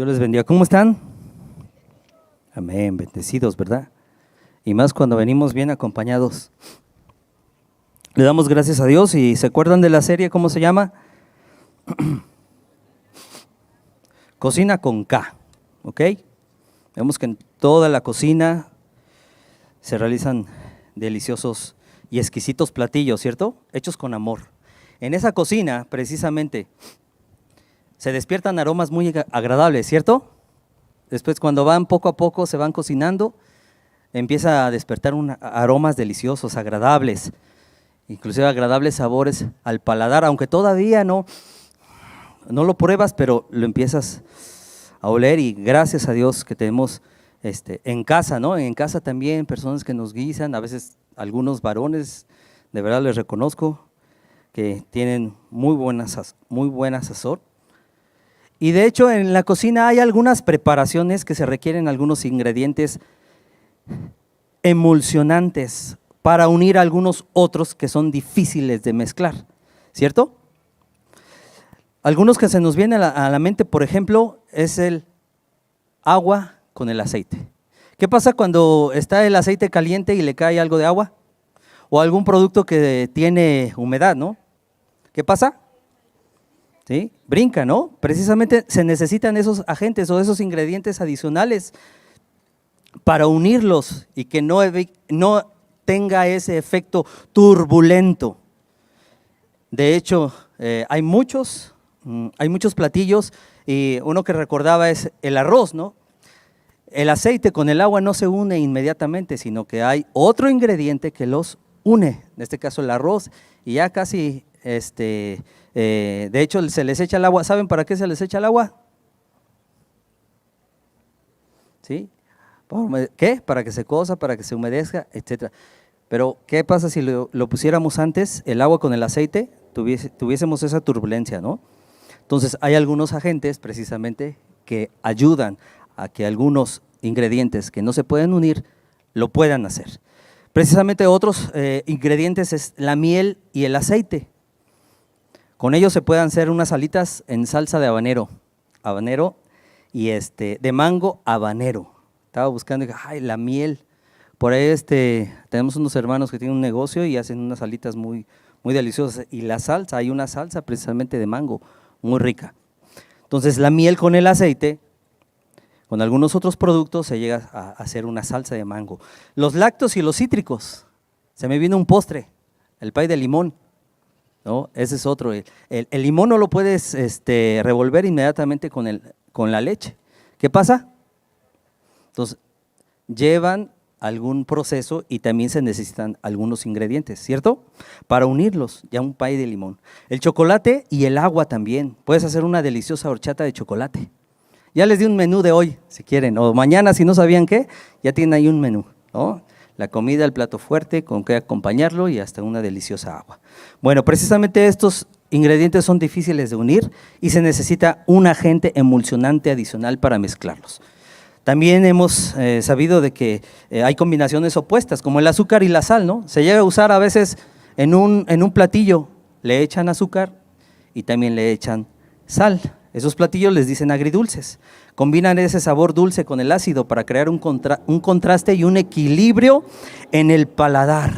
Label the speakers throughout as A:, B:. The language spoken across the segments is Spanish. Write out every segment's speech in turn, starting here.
A: Dios les bendiga. ¿Cómo están? Amén, bendecidos, ¿verdad? Y más cuando venimos bien acompañados. Le damos gracias a Dios. Y ¿se acuerdan de la serie? ¿Cómo se llama? Cocina con K, ¿ok? Vemos que en toda la cocina se realizan deliciosos y exquisitos platillos, ¿cierto? Hechos con amor. En esa cocina, precisamente, se despiertan aromas muy agradables, ¿cierto? Después, cuando van poco a poco, se van cocinando, empieza a despertar aromas deliciosos, agradables, inclusive agradables sabores al paladar, aunque todavía no lo pruebas, pero lo empiezas a oler. Y gracias a Dios que tenemos en casa, ¿no? En casa también personas que nos guisan, a veces algunos varones, de verdad les reconozco que tienen muy buena sazón. Y de hecho en la cocina hay algunas preparaciones que se requieren algunos ingredientes emulsionantes para unir a algunos otros que son difíciles de mezclar, ¿cierto? Algunos que se nos vienen a la mente, por ejemplo, es el agua con el aceite. ¿Qué pasa cuando está el aceite caliente y le cae algo de agua? O algún producto que tiene humedad, ¿no? ¿Qué pasa? ¿Sí? Brinca, ¿no? Precisamente se necesitan esos agentes o esos ingredientes adicionales para unirlos y que no tenga ese efecto turbulento. De hecho, hay muchos platillos, y uno que recordaba es el arroz, ¿no? El aceite con el agua no se une inmediatamente, sino que hay otro ingrediente que los une, en este caso el arroz, y ya casi, de hecho se les echa el agua. ¿Saben para qué se les echa el agua? ¿Sí? ¿Qué? Para que se cosa, para que se humedezca, etcétera. Pero ¿qué pasa si lo pusiéramos antes, el agua con el aceite? Tuviésemos esa turbulencia, ¿no? Entonces hay algunos agentes precisamente que ayudan a que algunos ingredientes que no se pueden unir lo puedan hacer. Precisamente otros ingredientes es la miel y el aceite. Con ellos se pueden hacer unas alitas en salsa de habanero y de mango habanero. Estaba buscando, ay, la miel. Por ahí tenemos unos hermanos que tienen un negocio y hacen unas alitas muy, muy deliciosas. Y la salsa, hay una salsa precisamente de mango muy rica. Entonces la miel con el aceite, con algunos otros productos, se llega a hacer una salsa de mango. Los lácteos y los cítricos, se me viene un postre, el pay de limón, ¿no? Ese es otro. El limón no lo puedes revolver inmediatamente con la leche. ¿Qué pasa? Entonces, llevan algún proceso y también se necesitan algunos ingredientes, ¿cierto? Para unirlos, ya un pay de limón. El chocolate y el agua también. Puedes hacer una deliciosa horchata de chocolate. Ya les di un menú de hoy, si quieren, o mañana si no sabían qué, ya tienen ahí un menú, ¿no? La comida, el plato fuerte, con qué acompañarlo y hasta una deliciosa agua. Bueno, precisamente estos ingredientes son difíciles de unir y se necesita un agente emulsionante adicional para mezclarlos. También hemos sabido de que hay combinaciones opuestas, como el azúcar y la sal, ¿no? Se llega a usar a veces en un platillo, le echan azúcar y también le echan sal. Esos platillos les dicen agridulces. Combinan ese sabor dulce con el ácido para crear un contraste y un equilibrio en el paladar.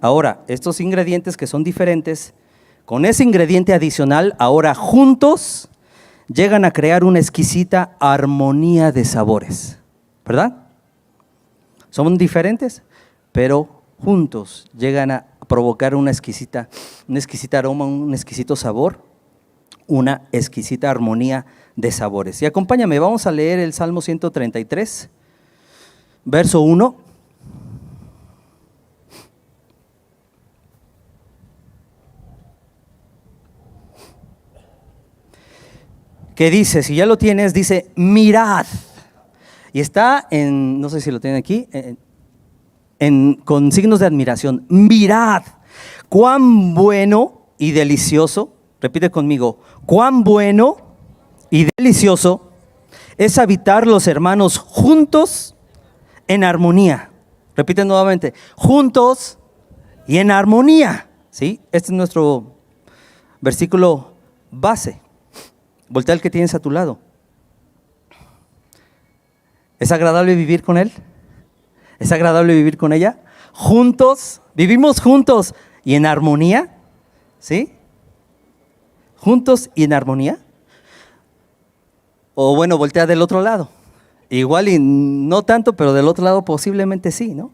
A: Ahora, estos ingredientes que son diferentes, con ese ingrediente adicional, ahora juntos, llegan a crear una exquisita armonía de sabores, ¿verdad? Son diferentes, pero juntos llegan a provocar un exquisito aroma, un exquisito sabor, una exquisita armonía de sabores. Y acompáñame, vamos a leer el Salmo 133, verso 1. Que dice, si ya lo tienes, dice, mirad. Y está no sé si lo tienen aquí, con signos de admiración. Mirad, cuán bueno y delicioso, repite conmigo, cuán bueno y delicioso es habitar los hermanos juntos en armonía. Repite nuevamente, juntos y en armonía. ¿Sí? Este es nuestro versículo base. Voltea al que tienes a tu lado. ¿Es agradable vivir con él? ¿Es agradable vivir con ella? Juntos, vivimos juntos y en armonía, ¿sí? Juntos y en armonía. O bueno, voltea del otro lado. Igual y no tanto, pero del otro lado posiblemente sí, ¿no?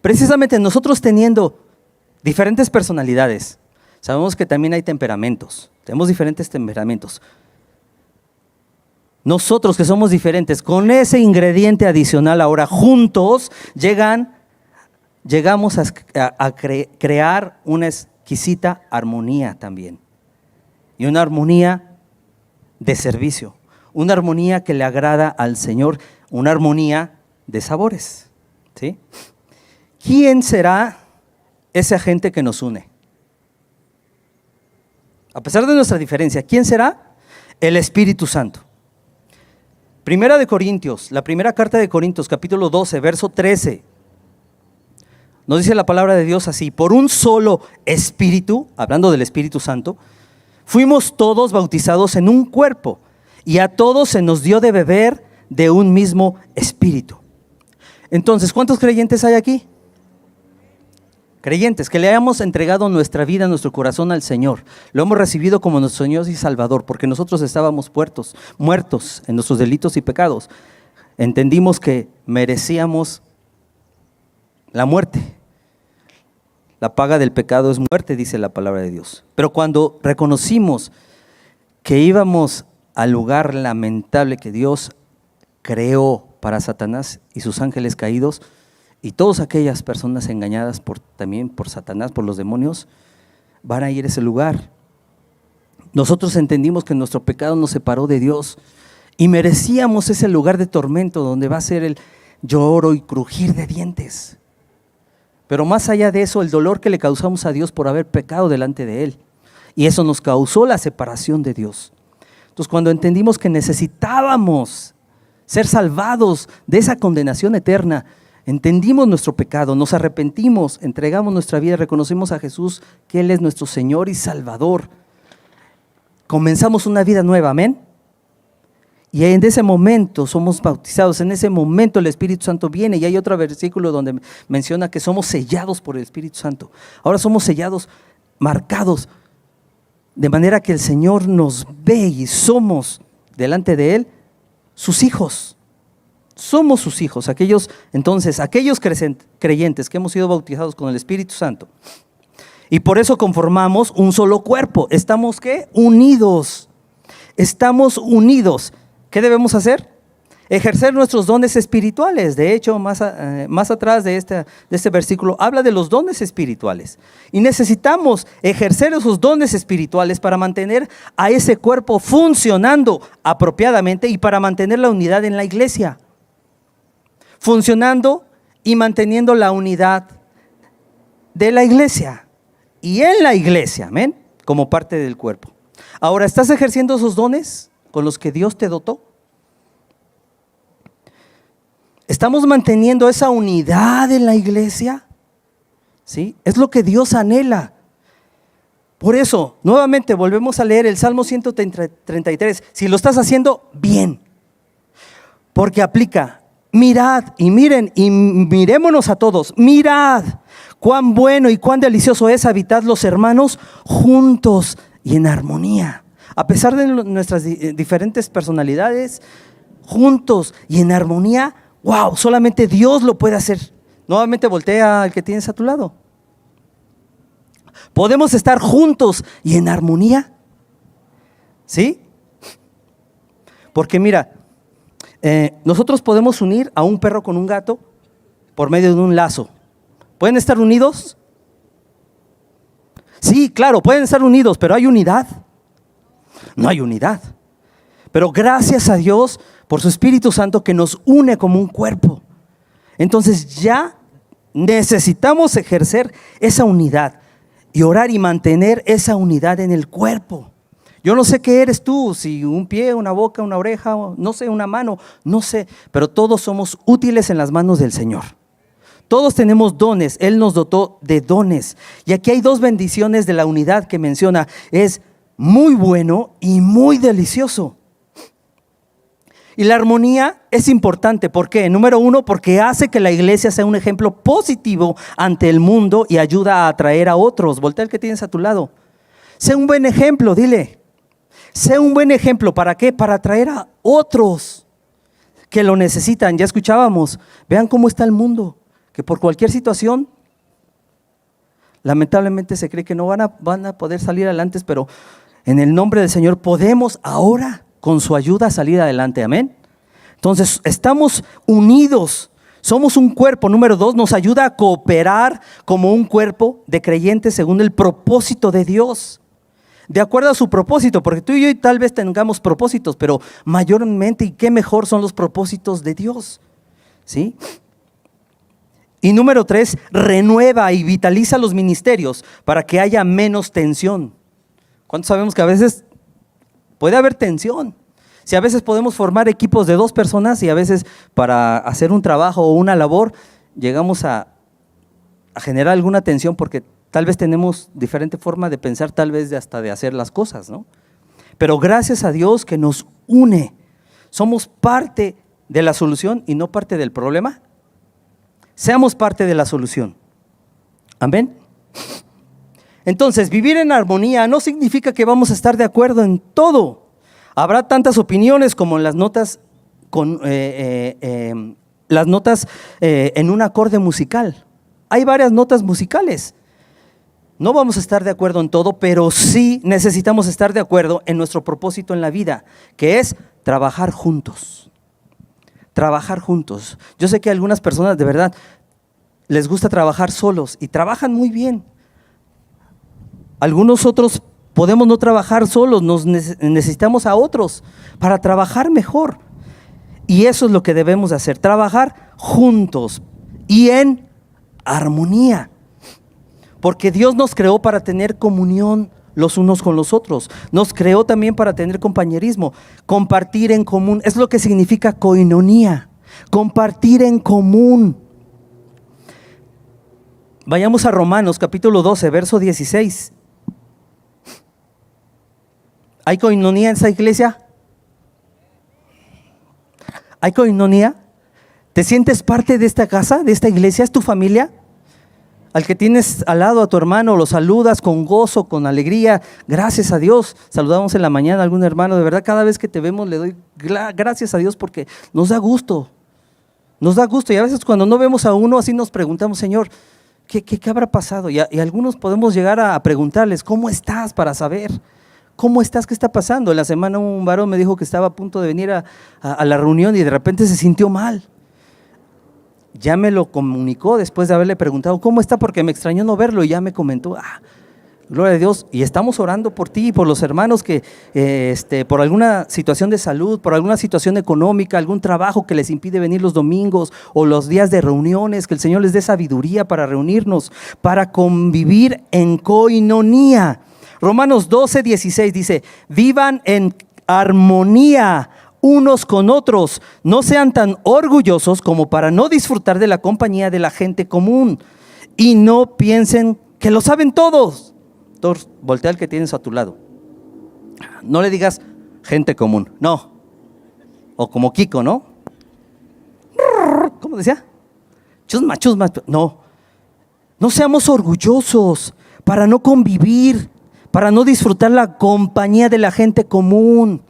A: Precisamente nosotros teniendo diferentes personalidades, sabemos que también hay temperamentos, tenemos diferentes temperamentos. Nosotros que somos diferentes, con ese ingrediente adicional ahora juntos, llegamos a crear una exquisita armonía también. Y una armonía de servicio, una armonía que le agrada al Señor, una armonía de sabores, ¿sí? ¿Quién será ese agente que nos une? A pesar de nuestra diferencia, ¿quién será? El Espíritu Santo. Primera de Corintios, la primera carta de Corintios, capítulo 12, verso 13. Nos dice la palabra de Dios así: por un solo Espíritu, hablando del Espíritu Santo, fuimos todos bautizados en un cuerpo, y a todos se nos dio de beber de un mismo Espíritu. Entonces, ¿cuántos creyentes hay aquí? Creyentes, que le hayamos entregado nuestra vida, nuestro corazón al Señor. Lo hemos recibido como nuestro Señor y Salvador, porque nosotros estábamos muertos en nuestros delitos y pecados. Entendimos que merecíamos la muerte. La paga del pecado es muerte, dice la palabra de Dios. Pero cuando reconocimos que íbamos al lugar lamentable que Dios creó para Satanás y sus ángeles caídos, y todas aquellas personas engañadas también por Satanás, por los demonios, van a ir a ese lugar. Nosotros entendimos que nuestro pecado nos separó de Dios y merecíamos ese lugar de tormento donde va a ser el lloro y crujir de dientes. Pero más allá de eso, el dolor que le causamos a Dios por haber pecado delante de Él. Y eso nos causó la separación de Dios. Entonces, cuando entendimos que necesitábamos ser salvados de esa condenación eterna, entendimos nuestro pecado, nos arrepentimos, entregamos nuestra vida, reconocimos a Jesús que Él es nuestro Señor y Salvador. Comenzamos una vida nueva, amén. Y en ese momento somos bautizados, en ese momento el Espíritu Santo viene, y hay otro versículo donde menciona que somos sellados por el Espíritu Santo. Ahora somos sellados, marcados, de manera que el Señor nos ve y somos delante de Él sus hijos. Somos sus hijos, aquellos creyentes que hemos sido bautizados con el Espíritu Santo. Y por eso conformamos un solo cuerpo. ¿Estamos qué? Unidos. Estamos unidos. ¿Qué debemos hacer? Ejercer nuestros dones espirituales. De hecho, más atrás de este versículo habla de los dones espirituales. Y necesitamos ejercer esos dones espirituales para mantener a ese cuerpo funcionando apropiadamente y para mantener la unidad en la iglesia. Funcionando y manteniendo la unidad de la iglesia y en la iglesia, amén, como parte del cuerpo. Ahora, ¿estás ejerciendo esos dones con los que Dios te dotó? ¿Estamos manteniendo esa unidad en la iglesia? ¿Sí? Es lo que Dios anhela. Por eso, nuevamente volvemos a leer el Salmo 133. Si lo estás haciendo, bien, porque aplica. Mirad y miren y mirémonos a todos. Mirad cuán bueno y cuán delicioso es habitar los hermanos juntos y en armonía. A pesar de nuestras diferentes personalidades, juntos y en armonía, wow, solamente Dios lo puede hacer. Nuevamente voltea al que tienes a tu lado. ¿Podemos estar juntos y en armonía? ¿Sí? Porque mira, nosotros podemos unir a un perro con un gato por medio de un lazo. ¿Pueden estar unidos? Sí, claro, pueden estar unidos, pero ¿hay unidad? No hay unidad. Pero gracias a Dios por su Espíritu Santo que nos une como un cuerpo. Entonces ya necesitamos ejercer esa unidad y orar y mantener esa unidad en el cuerpo. Yo no sé qué eres tú, si un pie, una boca, una oreja, no sé, una mano, no sé, pero todos somos útiles en las manos del Señor. Todos tenemos dones, Él nos dotó de dones. Y aquí hay dos bendiciones de la unidad que menciona, es muy bueno y muy delicioso. Y la armonía es importante. ¿Por qué? Número uno, porque hace que la iglesia sea un ejemplo positivo ante el mundo y ayuda a atraer a otros. Voltea el que tienes a tu lado. Sea un buen ejemplo, dile. Sea un buen ejemplo. ¿Para qué? Para atraer a otros que lo necesitan. Ya escuchábamos. Vean cómo está el mundo. Que por cualquier situación, lamentablemente se cree que no van a poder salir adelante, pero en el nombre del Señor podemos ahora, con su ayuda, salir adelante. Amén. Entonces, estamos unidos. Somos un cuerpo. Número dos, nos ayuda a cooperar como un cuerpo de creyentes según el propósito de Dios. De acuerdo a su propósito, porque tú y yo tal vez tengamos propósitos, pero mayormente y qué mejor son los propósitos de Dios. ¿Sí? Y número tres, renueva y vitaliza los ministerios para que haya menos tensión. ¿Cuántos sabemos que a veces puede haber tensión? Si a veces podemos formar equipos de 2 personas y a veces para hacer un trabajo o una labor llegamos a generar alguna tensión porque tal vez tenemos diferente forma de pensar, tal vez hasta de hacer las cosas, ¿no? Pero gracias a Dios que nos une. Somos parte de la solución y no parte del problema. Seamos parte de la solución. Amén. Entonces, vivir en armonía no significa que vamos a estar de acuerdo en todo. Habrá tantas opiniones como en las notas, en un acorde musical. Hay varias notas musicales. No vamos a estar de acuerdo en todo, pero sí necesitamos estar de acuerdo en nuestro propósito en la vida, que es trabajar juntos. Trabajar juntos. Yo sé que a algunas personas de verdad les gusta trabajar solos y trabajan muy bien. Algunos otros podemos no trabajar solos, necesitamos a otros para trabajar mejor. Y eso es lo que debemos de hacer, trabajar juntos y en armonía. Porque Dios nos creó para tener comunión los unos con los otros. Nos creó también para tener compañerismo, compartir en común. Es lo que significa koinonía, compartir en común. Vayamos a Romanos capítulo 12, verso 16. ¿Hay koinonía en esa iglesia? ¿Hay koinonía? ¿Te sientes parte de esta casa, de esta iglesia? ¿Es tu familia? Al que tienes al lado, a tu hermano, lo saludas con gozo, con alegría. Gracias a Dios. Saludamos en la mañana a algún hermano. De verdad, cada vez que te vemos le doy gracias a Dios porque nos da gusto. Nos da gusto. Y a veces cuando no vemos a uno, así nos preguntamos, Señor, ¿qué habrá pasado? Y algunos podemos llegar a preguntarles, ¿cómo estás? Para saber. ¿Cómo estás? ¿Qué está pasando? En la semana un varón me dijo que estaba a punto de venir a la reunión y de repente se sintió mal. Ya me lo comunicó después de haberle preguntado cómo está, porque me extrañó no verlo y ya me comentó, gloria a Dios, y estamos orando por ti y por los hermanos que por alguna situación de salud, por alguna situación económica, algún trabajo que les impide venir los domingos o los días de reuniones, que el Señor les dé sabiduría para reunirnos, para convivir en koinonía. Romanos 12, 16 dice, vivan en armonía unos con otros, no sean tan orgullosos como para no disfrutar de la compañía de la gente común y no piensen que lo saben todos. Entonces, voltea al que tienes a tu lado. No le digas gente común, no. O como Kiko, ¿no? ¿Cómo decía? Chusma, chusma. No. No seamos orgullosos para no convivir, para no disfrutar la compañía de la gente común.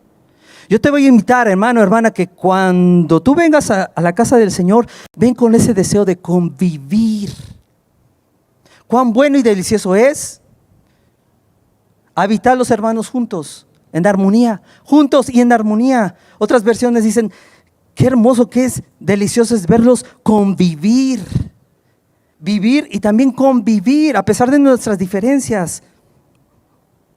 A: Yo te voy a invitar, hermano, hermana, que cuando tú vengas a la casa del Señor, ven con ese deseo de convivir. Cuán bueno y delicioso es habitar los hermanos juntos, en armonía, juntos y en armonía. Otras versiones dicen, qué hermoso que es, delicioso es verlos convivir. Vivir y también convivir, a pesar de nuestras diferencias.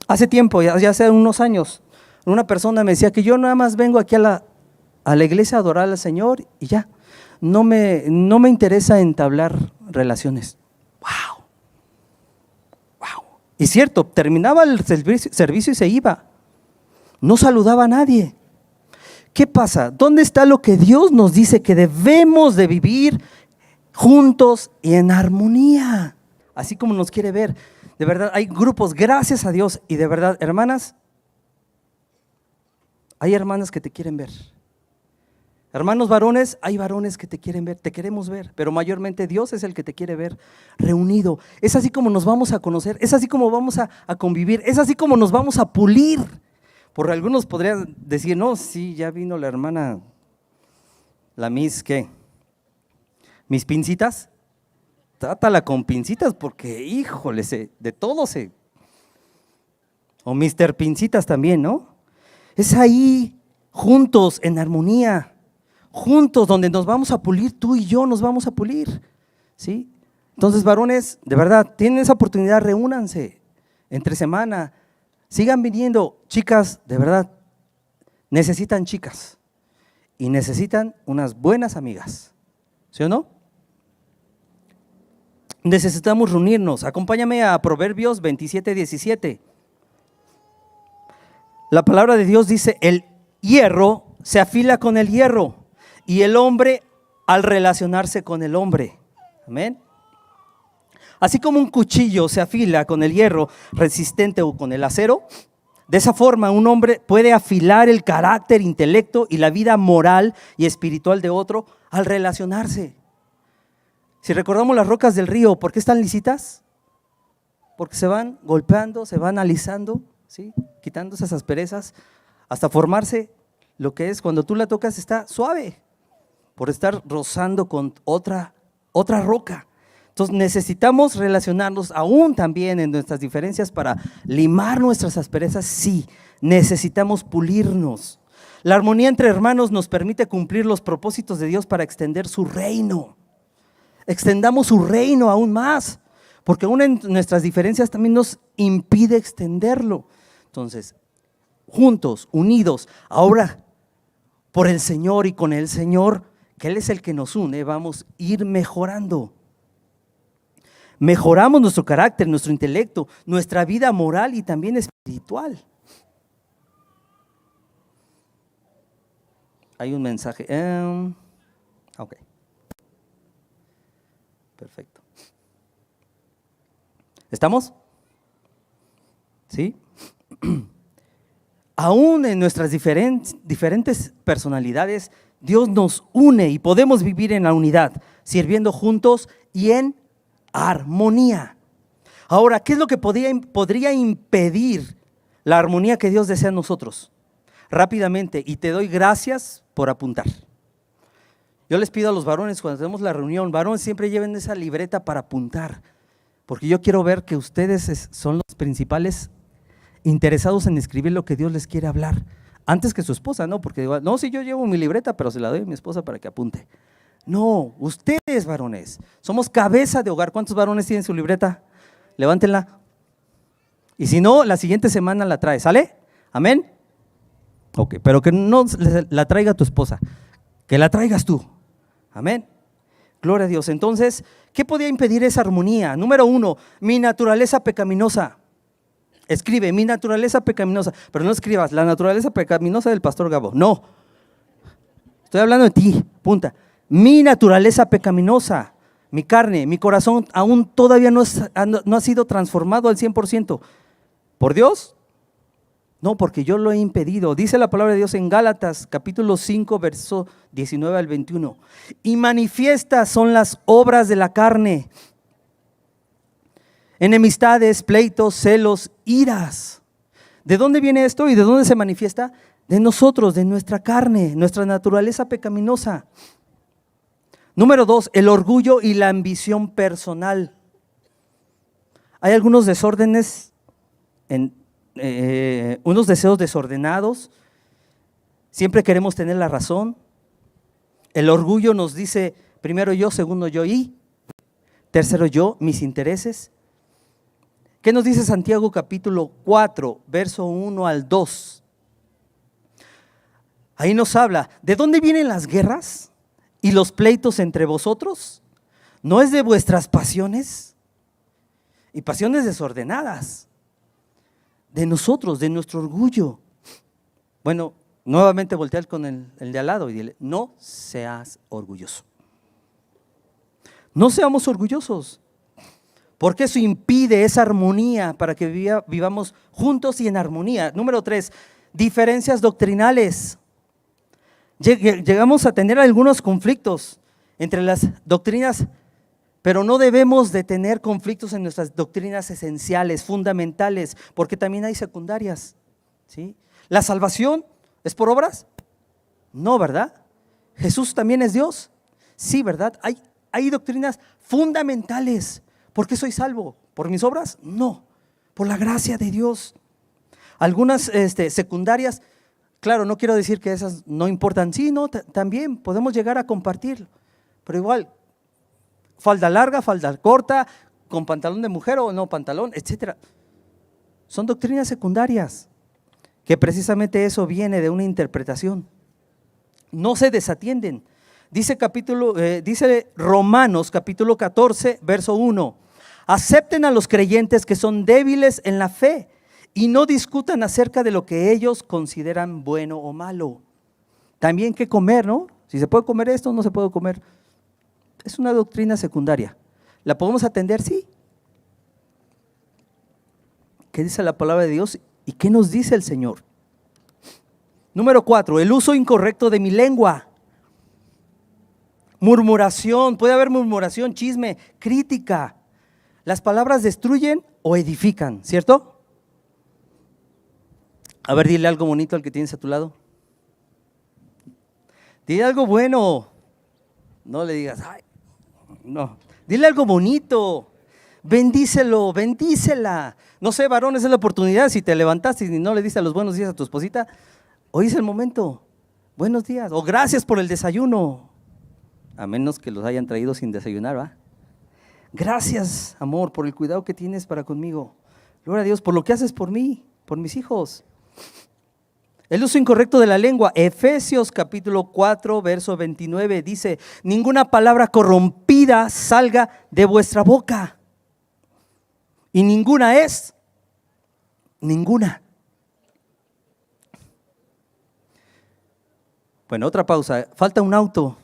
A: Hace tiempo, ya hace unos años, una persona me decía que yo nada más vengo aquí a la iglesia a adorar al Señor y ya, no me interesa entablar relaciones. ¡Wow! ¡Wow! Y cierto, terminaba el servicio y se iba. No saludaba a nadie. ¿Qué pasa? ¿Dónde está lo que Dios nos dice que debemos de vivir juntos y en armonía? Así como nos quiere ver. De verdad, hay grupos, gracias a Dios, y de verdad, hermanas, hay hermanas que te quieren ver. Hermanos varones, hay varones que te quieren ver, te queremos ver, pero mayormente Dios es el que te quiere ver reunido. Es así como nos vamos a conocer, es así como vamos a convivir, es así como nos vamos a pulir. Por algunos podrían decir, no, sí, ya vino la hermana, la Miss, ¿qué? ¿Mis pincitas? Trátala con pincitas porque, híjole, de todo se… O Mr. Pincitas también, ¿no? Es ahí, juntos, en armonía, juntos, donde nos vamos a pulir, tú y yo nos vamos a pulir, ¿sí? Entonces, varones, de verdad, tienen esa oportunidad, reúnanse entre semana, sigan viniendo. Chicas, de verdad, necesitan chicas y necesitan unas buenas amigas, ¿sí o no? Necesitamos reunirnos. Acompáñame a Proverbios 27:17. La palabra de Dios dice, el hierro se afila con el hierro y el hombre al relacionarse con el hombre. Amén. Así como un cuchillo se afila con el hierro resistente o con el acero, de esa forma un hombre puede afilar el carácter, intelecto y la vida moral y espiritual de otro al relacionarse. Si recordamos las rocas del río, ¿por qué están lisitas? Porque se van golpeando, se van alisando, ¿sí? Quitando esas asperezas hasta formarse lo que es cuando tú la tocas está suave por estar rozando con otra roca. Entonces necesitamos relacionarnos aún también en nuestras diferencias para limar nuestras asperezas. Sí, necesitamos pulirnos. La armonía entre hermanos nos permite cumplir los propósitos de Dios para extender su reino. Extendamos su reino aún más, porque aún en nuestras diferencias también nos impide extenderlo. Entonces, juntos, unidos, ahora por el Señor y con el Señor, que Él es el que nos une, vamos a ir mejorando. Mejoramos nuestro carácter, nuestro intelecto, nuestra vida moral y también espiritual. Hay un mensaje. Ok. Perfecto. ¿Estamos? ¿Sí? Aún en nuestras diferentes personalidades, Dios nos une y podemos vivir en la unidad, sirviendo juntos y en armonía. Ahora, ¿qué es lo que podría impedir la armonía que Dios desea en nosotros? Rápidamente, y te doy gracias por apuntar. Yo les pido a los varones cuando tenemos la reunión, varones, siempre lleven esa libreta para apuntar, porque yo quiero ver que ustedes son los principales interesados en escribir lo que Dios les quiere hablar, antes que su esposa, ¿no? Porque digo, no, si yo llevo mi libreta, pero se la doy a mi esposa para que apunte. No, ustedes varones, somos cabeza de hogar. ¿Cuántos varones tienen su libreta? Levántenla. Y si no, la siguiente semana la trae, ¿sale? ¿Amén? Ok, pero que no la traiga tu esposa, que la traigas tú. Amén. Gloria a Dios. Entonces, ¿qué podía impedir esa armonía? Número 1, mi naturaleza pecaminosa. Escribe, mi naturaleza pecaminosa, pero no escribas la naturaleza pecaminosa del pastor Gabo. No, estoy hablando de ti, punta. Mi naturaleza pecaminosa, mi carne, mi corazón aún todavía no ha sido transformado al 100%. ¿Por Dios? No, porque yo lo he impedido. Dice la palabra de Dios en Gálatas capítulo 5, verso 19 al 21. Y manifiestas son las obras de la carne: enemistades, pleitos, celos, iras. ¿De dónde viene esto y de dónde se manifiesta? De nosotros, de nuestra carne, nuestra naturaleza pecaminosa. Número 2, el orgullo y la ambición personal. Hay algunos desórdenes, unos deseos desordenados. Siempre queremos tener la razón. El orgullo nos dice, primero yo, segundo yo y tercero yo, mis intereses. ¿Qué nos dice Santiago capítulo 4, verso 1 al 2? Ahí nos habla, ¿de dónde vienen las guerras y los pleitos entre vosotros? ¿No es de vuestras pasiones? Y pasiones desordenadas. De nosotros, de nuestro orgullo. Bueno, nuevamente voltear con el de al lado y dile, no seas orgulloso. No seamos orgullosos, porque eso impide esa armonía para que vivamos juntos y en armonía. Número 3, diferencias doctrinales. Llegamos a tener algunos conflictos entre las doctrinas, pero no debemos de tener conflictos en nuestras doctrinas esenciales, fundamentales, porque también hay secundarias, ¿sí? ¿La salvación es por obras? No, ¿verdad? ¿Jesús también es Dios? Sí, ¿verdad? Hay doctrinas fundamentales. ¿Por qué soy salvo? ¿Por mis obras? No, por la gracia de Dios. Algunas secundarias, claro, no quiero decir que esas no importan, sí, no, también podemos llegar a compartir, pero igual, falda larga, falda corta, con pantalón de mujer o no pantalón, etcétera. Son doctrinas secundarias, que precisamente eso viene de una interpretación. No se desatienden. Dice Romanos capítulo 14, verso 1. Acepten a los creyentes que son débiles en la fe y no discutan acerca de lo que ellos consideran bueno o malo. También qué comer, ¿no? Si se puede comer esto, no se puede comer. Es una doctrina secundaria. ¿La podemos atender? Sí. ¿Qué dice la palabra de Dios y qué nos dice el Señor? Número 4, el uso incorrecto de mi lengua. Murmuración, puede haber murmuración, chisme, crítica. Las palabras destruyen o edifican, ¿cierto? A ver, dile algo bonito al que tienes a tu lado. Dile algo bueno. No le digas, ay, no. Dile algo bonito. Bendícelo, bendícela. No sé, varones, es la oportunidad. Si te levantaste y no le diste los buenos días a tu esposita, hoy es el momento. Buenos días. O gracias por el desayuno. A menos que los hayan traído sin desayunar, ¿va? Gracias, amor, por el cuidado que tienes para conmigo. Gloria a Dios por lo que haces por mí, por mis hijos. El uso incorrecto de la lengua. Efesios capítulo 4, verso 29 dice: ninguna palabra corrompida salga de vuestra boca. Y ninguna es, ninguna. Bueno, otra pausa. Falta un auto.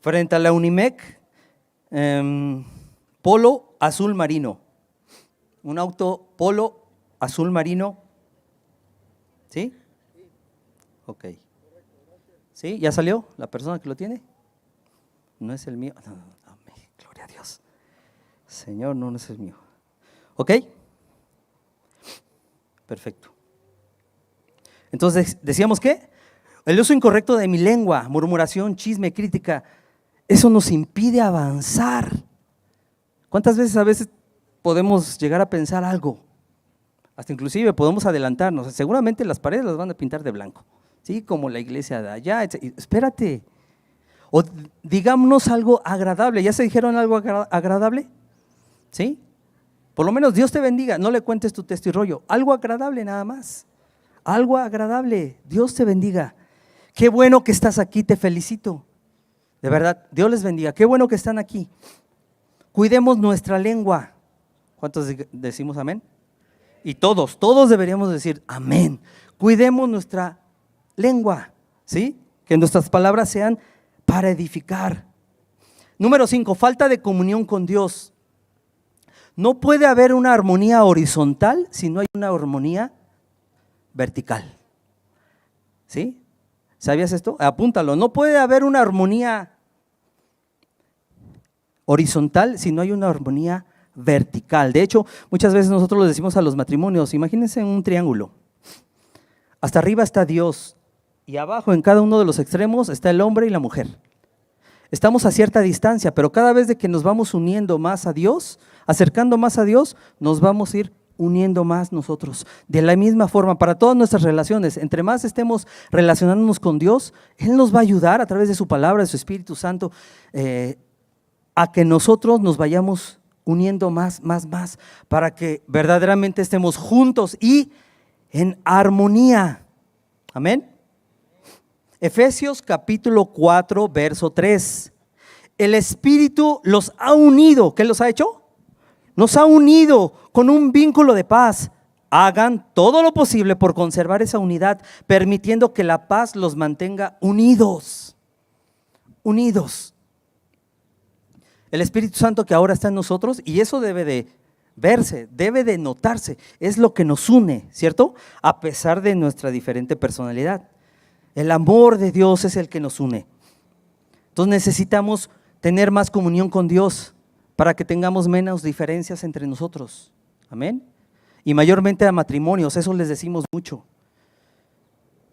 A: Frente a la Unimec, Polo azul marino. Un auto Polo azul marino. ¿Sí? Ok. ¿Sí? ¿Ya salió la persona que lo tiene? No es el mío. No, gloria a Dios. Señor, no es el mío. ¿Ok? Perfecto. Entonces, ¿decíamos qué? El uso incorrecto de mi lengua, murmuración, chisme, crítica, eso nos impide avanzar. ¿Cuántas veces a veces podemos llegar a pensar algo? Hasta inclusive podemos adelantarnos. Seguramente las paredes las van a pintar de blanco, ¿sí? Como la iglesia de allá. Espérate. O digámonos algo agradable. ¿Ya se dijeron algo agradable? ¿Sí? Por lo menos Dios te bendiga. No le cuentes tu texto y rollo. Algo agradable nada más. Algo agradable. Dios te bendiga. Qué bueno que estás aquí, te felicito. De verdad, Dios les bendiga. Qué bueno que están aquí. Cuidemos nuestra lengua. ¿Cuántos decimos amén? Y todos deberíamos decir amén. Cuidemos nuestra lengua, ¿sí? Que nuestras palabras sean para edificar. Número 5, falta de comunión con Dios. No puede haber una armonía horizontal si no hay una armonía vertical. ¿Sí? ¿Sabías esto? Apúntalo. No puede haber una armonía horizontal si no hay una armonía vertical. De hecho, muchas veces nosotros lo decimos a los matrimonios. Imagínense un triángulo. Hasta arriba está Dios y abajo en cada uno de los extremos está el hombre y la mujer. Estamos a cierta distancia, pero cada vez de que nos vamos uniendo más a Dios, acercando más a Dios, nos vamos a ir uniendo más nosotros. De la misma forma, para todas nuestras relaciones, entre más estemos relacionándonos con Dios, Él nos va a ayudar a través de su palabra, de su Espíritu Santo, a que nosotros nos vayamos uniendo más, para que verdaderamente estemos juntos y en armonía. Amén. Efesios capítulo 4, verso 3. El Espíritu los ha unido. ¿Qué los ha hecho? Nos ha unido con un vínculo de paz. Hagan todo lo posible por conservar esa unidad, permitiendo que la paz los mantenga unidos. Unidos. El Espíritu Santo que ahora está en nosotros, y eso debe de verse, debe de notarse, es lo que nos une, ¿cierto? A pesar de nuestra diferente personalidad. El amor de Dios es el que nos une. Entonces necesitamos tener más comunión con Dios para que tengamos menos diferencias entre nosotros. Amén. Y mayormente a matrimonios, eso les decimos mucho.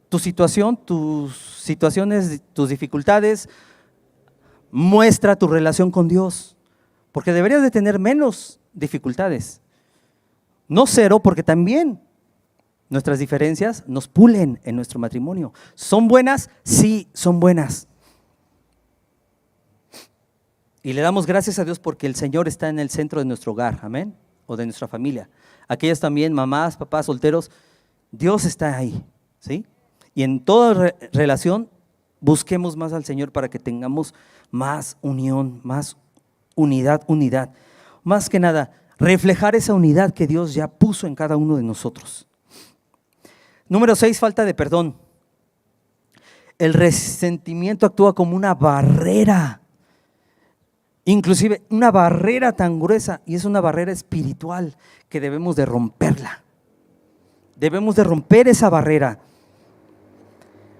A: Tu situación, tus situaciones, tus dificultades, muestra tu relación con Dios, porque deberías de tener menos dificultades. No cero, porque también nuestras diferencias nos pulen en nuestro matrimonio. ¿Son buenas? Sí, son buenas. Y le damos gracias a Dios porque el Señor está en el centro de nuestro hogar, amén, o de nuestra familia. Aquellas también, mamás, papás, solteros, Dios está ahí, ¿sí? Y en toda relación busquemos más al Señor para que tengamos más unión, más unidad. Más que nada, reflejar esa unidad que Dios ya puso en cada uno de nosotros. Número 6, falta de perdón. El resentimiento actúa como una barrera, inclusive una barrera tan gruesa, y es una barrera espiritual que debemos de romperla. Debemos de romper esa barrera.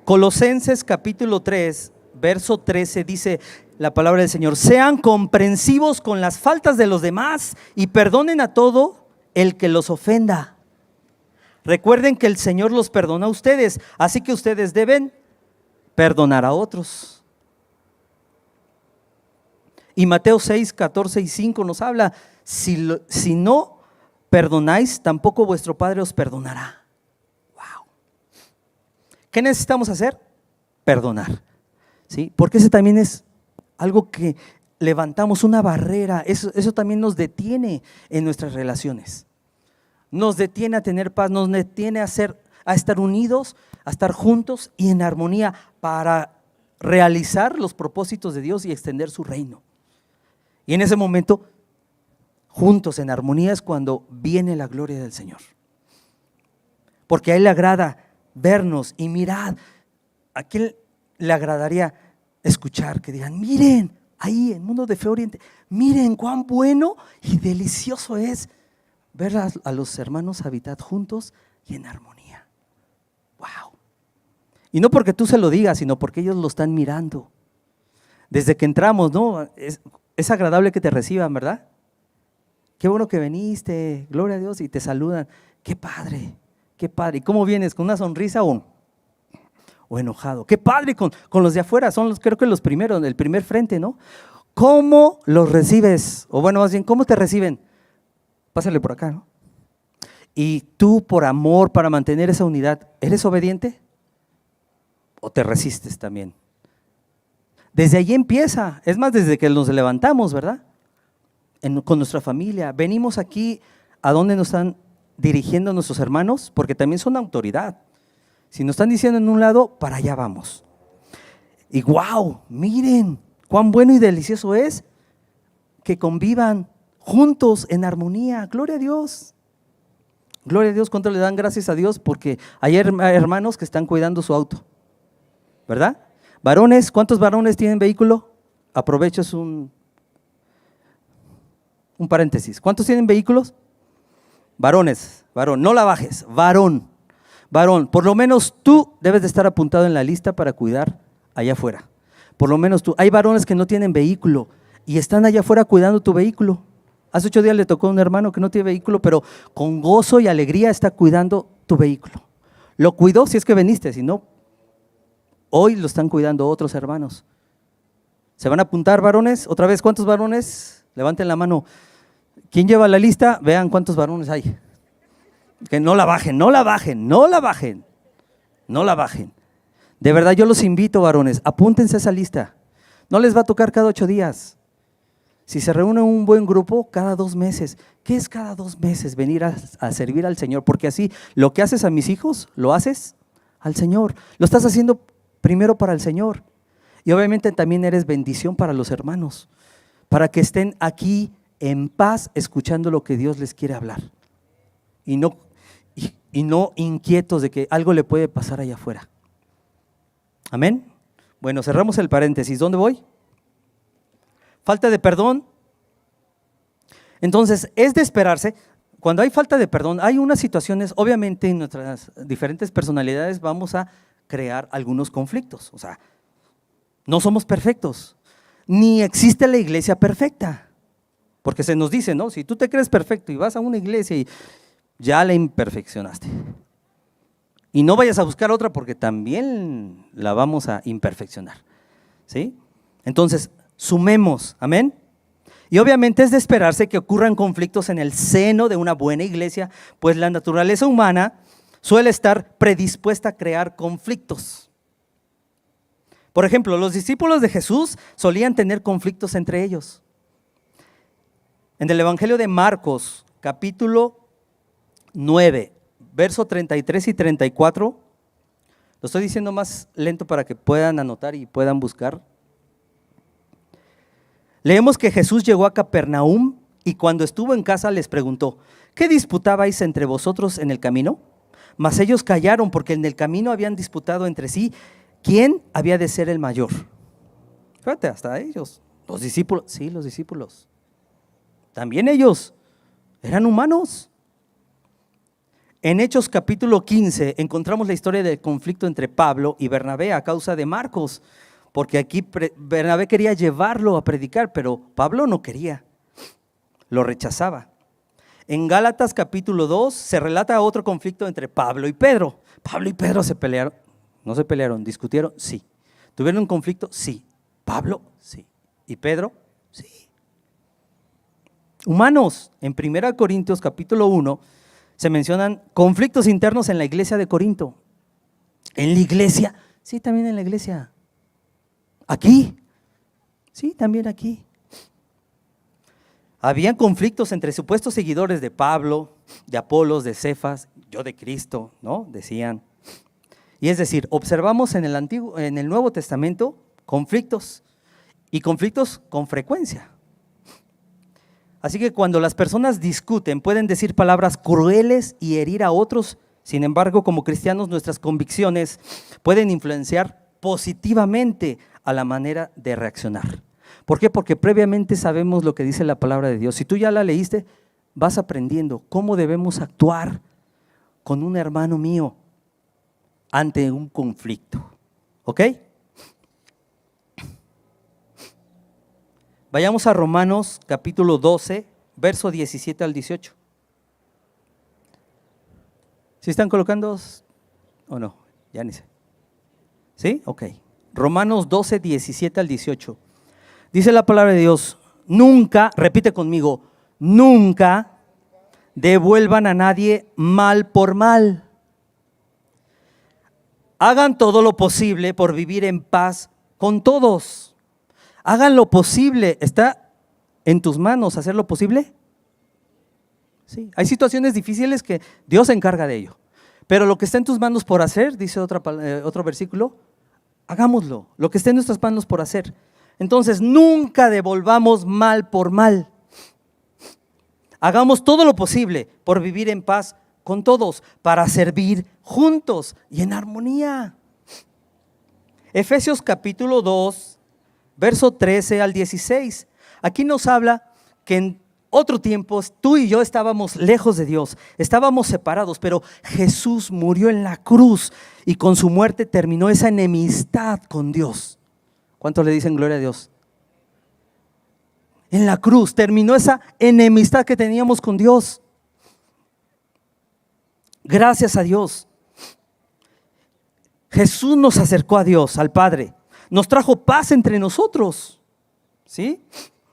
A: Colosenses capítulo 3, verso 13 dice la palabra del Señor: sean comprensivos con las faltas de los demás y perdonen a todo el que los ofenda. Recuerden que el Señor los perdona a ustedes, así que ustedes deben perdonar a otros. Y Mateo 6, 14 y 5 nos habla: si no perdonáis, tampoco vuestro Padre os perdonará. Wow. ¿Qué necesitamos hacer? Perdonar, ¿sí? Porque ese también es algo que levantamos, una barrera. Eso también nos detiene en nuestras relaciones. Nos detiene a tener paz, nos detiene a estar unidos, a estar juntos y en armonía para realizar los propósitos de Dios y extender su reino. Y en ese momento, juntos en armonía, es cuando viene la gloria del Señor. Porque a Él le agrada vernos y mirad. ¿A quién le agradaría escuchar que digan: miren, ahí en Mundo de Fe Oriente, miren cuán bueno y delicioso es ver a los hermanos habitar juntos y en armonía? Wow. Y no porque tú se lo digas, sino porque ellos lo están mirando. Desde que entramos, ¿no? Es agradable que te reciban, ¿verdad? Qué bueno que viniste, gloria a Dios, y te saludan. Qué padre, qué padre. ¿Y cómo vienes? ¿Con una sonrisa o enojado? Qué padre con los de afuera, son creo que los primeros, el primer frente, ¿no? ¿Cómo los recibes? O bueno, más bien, ¿cómo te reciben? Pásale por acá, ¿no? Y tú, por amor, para mantener esa unidad, ¿eres obediente? ¿O te resistes también? Desde allí empieza, es más, desde que nos levantamos, ¿verdad? Con nuestra familia, venimos aquí a donde nos están dirigiendo nuestros hermanos, porque también son autoridad. Si nos están diciendo en un lado, para allá vamos. Y wow, miren, cuán bueno y delicioso es que convivan juntos en armonía. Gloria a Dios. Gloria a Dios. ¿Cuánto le dan gracias a Dios? Porque hay hermanos que están cuidando su auto, ¿verdad? Varones, ¿cuántos varones tienen vehículo? Aprovecho, es un paréntesis. ¿Cuántos tienen vehículos? Varones, no la bajes, varón, por lo menos tú debes de estar apuntado en la lista para cuidar allá afuera. Por lo menos tú. Hay varones que no tienen vehículo y están allá afuera cuidando tu vehículo. Hace 8 días le tocó a un hermano que no tiene vehículo, pero con gozo y alegría está cuidando tu vehículo. Lo cuidó si es que viniste, si no, hoy lo están cuidando otros hermanos. ¿Se van a apuntar, varones? Otra vez, ¿cuántos varones? Levanten la mano. ¿Quién lleva la lista? Vean cuántos varones hay. Que no la bajen. De verdad, yo los invito, varones, apúntense a esa lista. No les va a tocar cada 8 días. Si se reúne un buen grupo, cada 2 meses. ¿Qué es cada 2 meses? Venir a servir al Señor. Porque así, lo que haces a mis hijos, lo haces al Señor. Lo estás haciendo primero para el Señor. Y obviamente también eres bendición para los hermanos, para que estén aquí en paz escuchando lo que Dios les quiere hablar. Y no inquietos de que algo le puede pasar allá afuera. Amén. Bueno, cerramos el paréntesis. ¿Dónde voy? Falta de perdón Entonces, es de esperarse, cuando hay falta de perdón, hay unas situaciones, obviamente en nuestras diferentes personalidades vamos a crear algunos conflictos. O sea, no somos perfectos, ni existe la iglesia perfecta, porque se nos dice, ¿no? Si tú te crees perfecto y vas a una iglesia y ya la imperfeccionaste. Y no vayas a buscar otra porque también la vamos a imperfeccionar, ¿sí? Entonces, sumemos, amén. Y obviamente es de esperarse que ocurran conflictos en el seno de una buena iglesia, pues la naturaleza humana suele estar predispuesta a crear conflictos. Por ejemplo, los discípulos de Jesús solían tener conflictos entre ellos. En el Evangelio de Marcos, capítulo 9, verso 33 y 34, lo estoy diciendo más lento para que puedan anotar y puedan buscar. Leemos que Jesús llegó a Capernaum y cuando estuvo en casa les preguntó: ¿qué disputabais entre vosotros en el camino? Mas ellos callaron porque en el camino habían disputado entre sí quién había de ser el mayor. Fíjate, hasta ellos, los discípulos, sí, los discípulos, también ellos eran humanos. En Hechos capítulo 15 encontramos la historia del conflicto entre Pablo y Bernabé a causa de Marcos, porque aquí Bernabé quería llevarlo a predicar, pero Pablo no quería, lo rechazaba. En Gálatas capítulo 2 se relata otro conflicto entre Pablo y Pedro. Pablo y Pedro se pelearon, no se pelearon, discutieron, sí. ¿Tuvieron un conflicto? Sí. Pablo, sí. ¿Y Pedro? Sí. Humanos, en 1 Corintios capítulo 1 se mencionan conflictos internos en la iglesia de Corinto. ¿En la iglesia? Sí, también en la iglesia. ¿Aquí? Sí, también aquí. Habían conflictos entre supuestos seguidores de Pablo, de Apolos, de Cefas, yo de Cristo, ¿no? Decían. Y es decir, observamos en el Nuevo Testamento conflictos, y conflictos con frecuencia. Así que cuando las personas discuten, pueden decir palabras crueles y herir a otros. Sin embargo, como cristianos, nuestras convicciones pueden influenciar positivamente a la manera de reaccionar. ¿Por qué? Porque previamente sabemos lo que dice la palabra de Dios. Si tú ya la leíste, vas aprendiendo cómo debemos actuar con un hermano mío ante un conflicto. ¿Ok? Vayamos a Romanos capítulo 12, verso 17 al 18. ¿Sí están colocando o no? Ya ni sé. ¿Sí? Ok. Romanos 12, 17 al 18. Dice la palabra de Dios: nunca, repite conmigo, nunca devuelvan a nadie mal por mal. Hagan todo lo posible por vivir en paz con todos. Hagan lo posible. ¿Está en tus manos hacer lo posible? Sí. Hay situaciones difíciles que Dios se encarga de ello. Pero lo que está en tus manos por hacer, dice otro versículo, hagámoslo. Lo que esté en nuestras manos por hacer. Entonces, nunca devolvamos mal por mal. Hagamos todo lo posible por vivir en paz con todos, para servir juntos y en armonía. Efesios capítulo 2, verso 13 al 16. Aquí nos habla que en otro tiempo tú y yo estábamos lejos de Dios, estábamos separados, pero Jesús murió en la cruz y con su muerte terminó esa enemistad con Dios. ¿Cuántos le dicen gloria a Dios? En la cruz terminó esa enemistad que teníamos con Dios. Gracias a Dios. Jesús nos acercó a Dios, al Padre. Nos trajo paz entre nosotros. ¿Sí?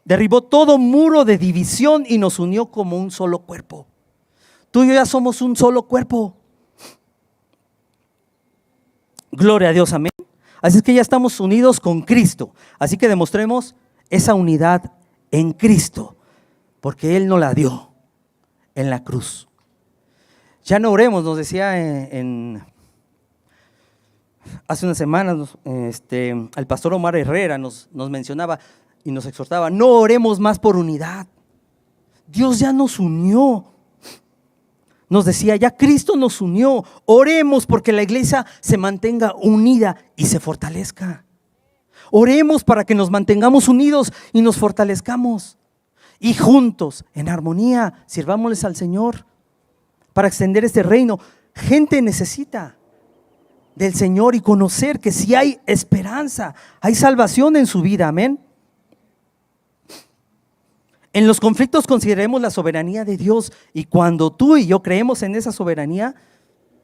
A: Derribó todo muro de división y nos unió como un solo cuerpo. Tú y yo ya somos un solo cuerpo. Gloria a Dios, amén. Así es que ya estamos unidos con Cristo. Así que demostremos esa unidad en Cristo, porque Él nos la dio en la cruz. Ya no oremos, nos decía hace unas semanas el pastor Omar Herrera nos mencionaba y nos exhortaba: no oremos más por unidad. Dios ya nos unió. Nos decía, ya Cristo nos unió. Oremos porque la iglesia se mantenga unida y se fortalezca. Oremos para que nos mantengamos unidos y nos fortalezcamos. y juntos, en armonía, sirvámosles al Señor para extender este reino. Gente necesita del Señor y conocer que si hay esperanza, hay salvación en su vida, amén. En los conflictos consideremos la soberanía de Dios, y cuando tú y yo creemos en esa soberanía,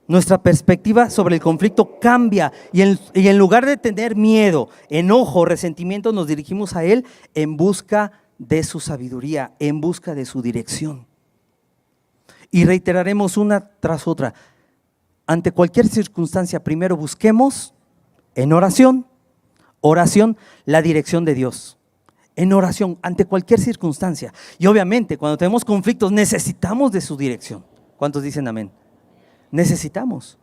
A: nuestra perspectiva sobre el conflicto cambia, y en lugar de tener miedo, enojo, resentimiento, nos dirigimos a Él en busca de su sabiduría, en busca de su dirección. Y reiteraremos una tras otra: ante cualquier circunstancia, primero busquemos en oración, la dirección de Dios. En oración, ante cualquier circunstancia. Y obviamente, cuando tenemos conflictos, necesitamos de su dirección. ¿Cuántos dicen amén? Necesitamos.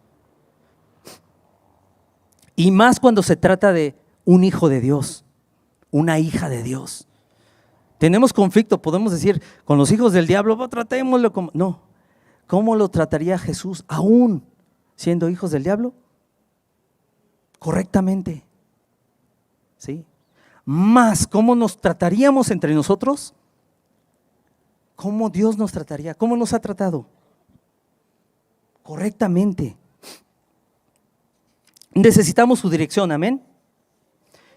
A: Y más cuando se trata de un hijo de Dios, una hija de Dios. Tenemos conflicto, podemos decir, con los hijos del diablo, tratémoslo como… No, ¿cómo lo trataría Jesús aún siendo hijos del diablo? Correctamente. ¿Sí? Más, ¿cómo nos trataríamos entre nosotros? ¿Cómo Dios nos trataría? ¿Cómo nos ha tratado? Correctamente. Necesitamos su dirección, amén.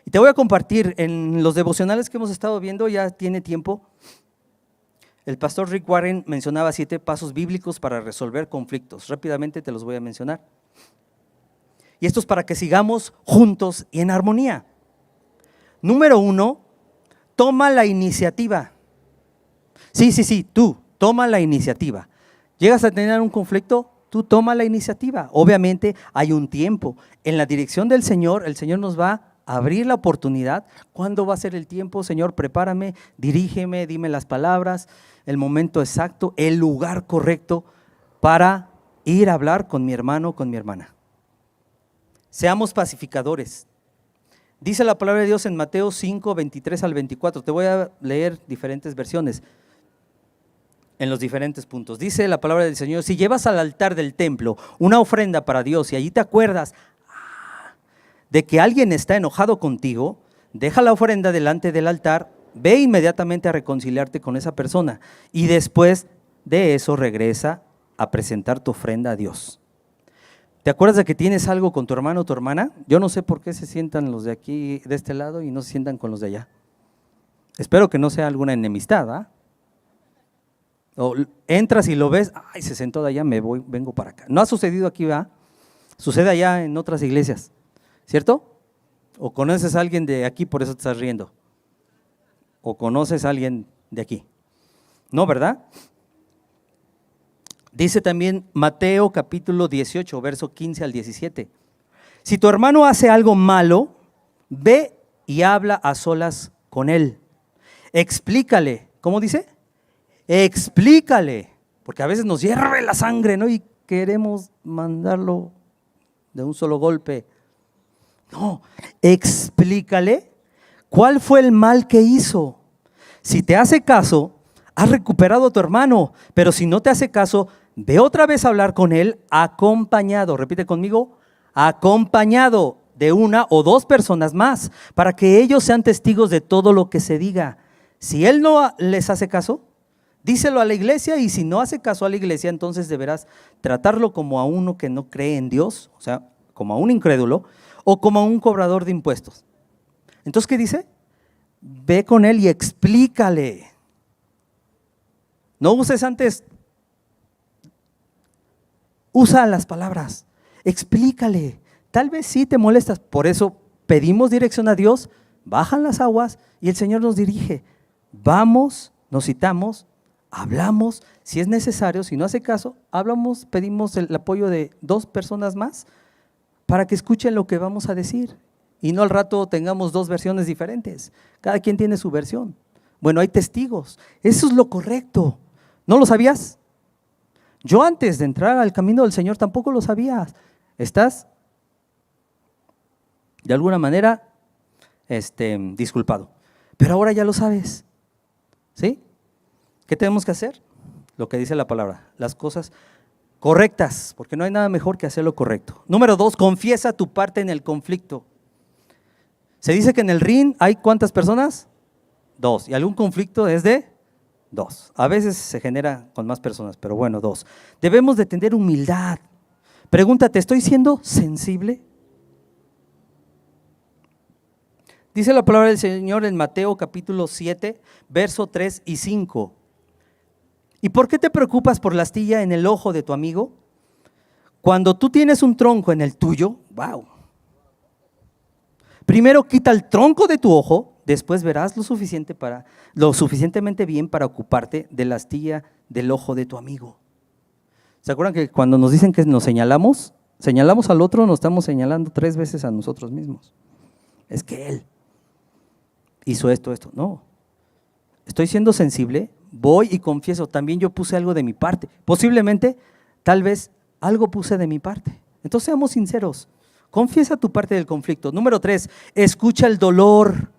A: Y te voy a compartir en los devocionales que hemos estado viendo, ya tiene tiempo. El pastor Rick Warren mencionaba 7 pasos bíblicos para resolver conflictos. Rápidamente te los voy a mencionar. Y esto es para que sigamos juntos y en armonía. Número 1, toma la iniciativa. Sí, tú, toma la iniciativa. Llegas a tener un conflicto, tú toma la iniciativa. Obviamente hay un tiempo. En la dirección del Señor, el Señor nos va a abrir la oportunidad. ¿Cuándo va a ser el tiempo? Señor, prepárame, dirígeme, dime las palabras, el momento exacto, el lugar correcto para ir a hablar con mi hermano, con mi hermana. Seamos pacificadores. Dice la palabra de Dios en Mateo 5, 23 al 24. Te voy a leer diferentes versiones en los diferentes puntos. Dice la palabra del Señor: si llevas al altar del templo una ofrenda para Dios y allí te acuerdas de que alguien está enojado contigo, deja la ofrenda delante del altar, ve inmediatamente a reconciliarte con esa persona y después de eso regresa a presentar tu ofrenda a Dios. ¿Te acuerdas de que tienes algo con tu hermano o tu hermana? Yo no sé por qué se sientan los de aquí, de este lado, y no se sientan con los de allá. Espero que no sea alguna enemistad, ¿ah? O entras y lo ves, ay, se sentó de allá, vengo para acá. No ha sucedido aquí, ¿verdad? Sucede allá en otras iglesias, ¿cierto? O conoces a alguien de aquí, por eso te estás riendo. O conoces a alguien de aquí. No, ¿verdad? Dice también Mateo capítulo 18, verso 15 al 17. Si tu hermano hace algo malo, ve y habla a solas con él. Explícale. ¿Cómo dice? Explícale. Porque a veces nos hierve la sangre, ¿no? Y queremos mandarlo de un solo golpe. No, explícale cuál fue el mal que hizo. Si te hace caso, has recuperado a tu hermano, pero si no te hace caso, ve otra vez a hablar con él acompañado, repite conmigo, acompañado de 1 o 2 personas más, para que ellos sean testigos de todo lo que se diga. Si él no les hace caso, díselo a la iglesia, y si no hace caso a la iglesia, entonces deberás tratarlo como a uno que no cree en Dios, o sea, como a un incrédulo, o como a un cobrador de impuestos. Entonces, ¿qué dice? Ve con él y explícale. No uses antes, usa las palabras, explícale. Tal vez sí te molestas, por eso pedimos dirección a Dios, bajan las aguas y el Señor nos dirige. Vamos, nos citamos, hablamos, si es necesario, si no hace caso, hablamos, pedimos el apoyo de 2 personas más para que escuchen lo que vamos a decir y no al rato tengamos 2 versiones diferentes. Cada quien tiene su versión. Bueno, hay testigos, eso es lo correcto. ¿No lo sabías? Yo antes de entrar al camino del Señor tampoco lo sabía. ¿Estás de alguna manera disculpado? Pero ahora ya lo sabes. ¿Sí? ¿Qué tenemos que hacer? Lo que dice la palabra, las cosas correctas, porque no hay nada mejor que hacer lo correcto. Número 2, confiesa tu parte en el conflicto. Se dice que en el ring hay ¿cuántas personas? 2, y algún conflicto es de Dos. A veces se genera con más personas, pero bueno, dos. Debemos de tener humildad. Pregúntate, ¿estoy siendo sensible? Dice la palabra del Señor en Mateo capítulo 7, verso 3 y 5. ¿Y por qué te preocupas por la astilla en el ojo de tu amigo? Cuando tú tienes un tronco en el tuyo, wow. Primero quita el tronco de tu ojo, después verás lo suficientemente bien para ocuparte de la astilla del ojo de tu amigo. ¿Se acuerdan que cuando nos dicen que nos señalamos al otro, nos estamos señalando 3 veces a nosotros mismos? Es que él hizo esto. No. Estoy siendo sensible, voy y confieso, también yo puse algo de mi parte. Posiblemente, tal vez, algo puse de mi parte. Entonces seamos sinceros. Confiesa tu parte del conflicto. Número 3, escucha el dolor.